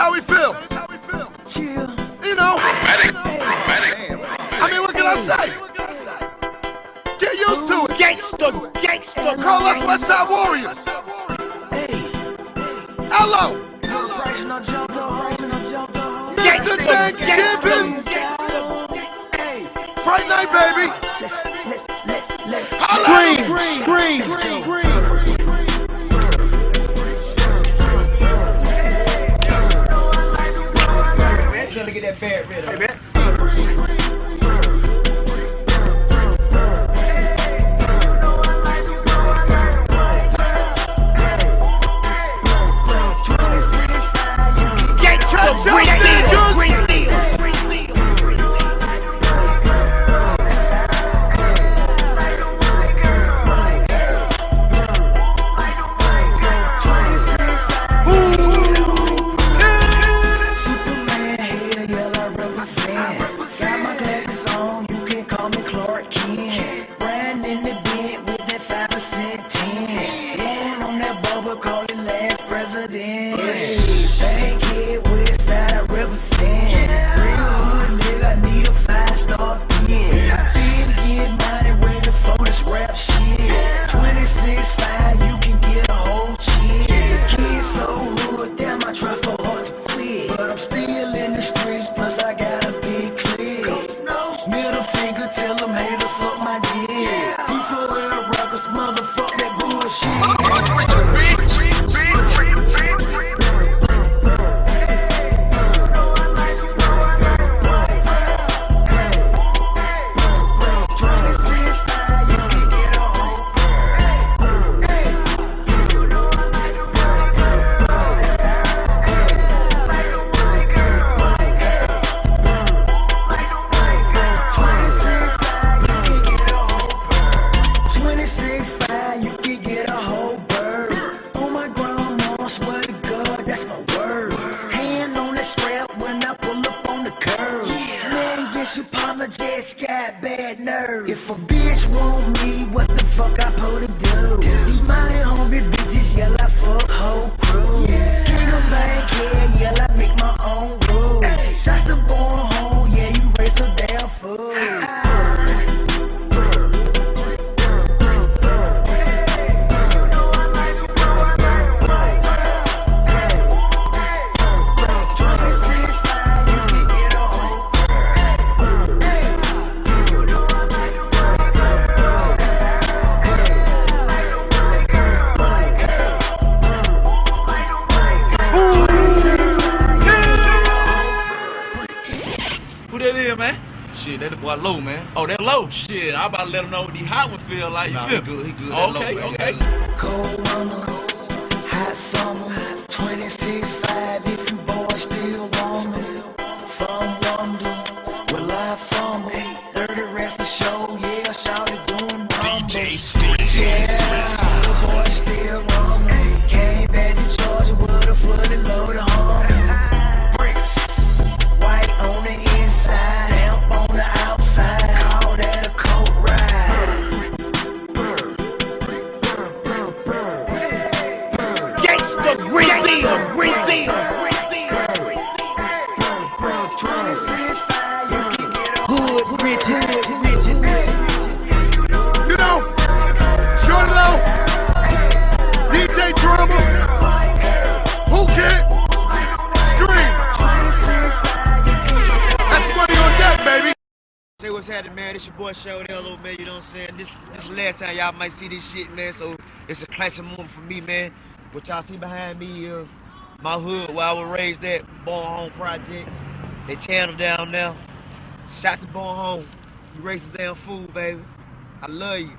how we feel. Chill. You know. I mean, what can I say? Get used to it. Gangsta. Call us Westside Warriors. Hello. Mr. Thanksgiving. Friday night, baby. Scream. Trying to get that bad rid of it. Just got bad nerve. If a bitch want me, what the fuck I supposed to do? These money hungry bitches, yell I fuck whole crew. King of bank, yell I make my own rules. Shots to born home, yeah, you raise a damn fool. Man. Shit, that the boy Low, man. Oh, that Low? Shit, I about to let him know what these hot ones feel like. You feel? He good. Okay. Cold winter, hot summer, 26.5 if you boys still want me. Some wonder, will I fumble? 30 rest of show, yeah, Shawty doing numbers. Yeah, the boys still want me. Came back to Georgia with a fully loaded home. You know, Shawty Lo, DJ Drummer, who can scream? That's money on deck, baby. Say what's happening, man. It's your boy Shawty Lo, man. You know what I'm saying? This is the last time y'all might see this shit, man. So it's a classic moment for me, man. What y'all see behind me is my hood where I was raised at, Born Home Projects. They tearing them down now. Shout to Born Home. You raise the damn food, baby. I love you.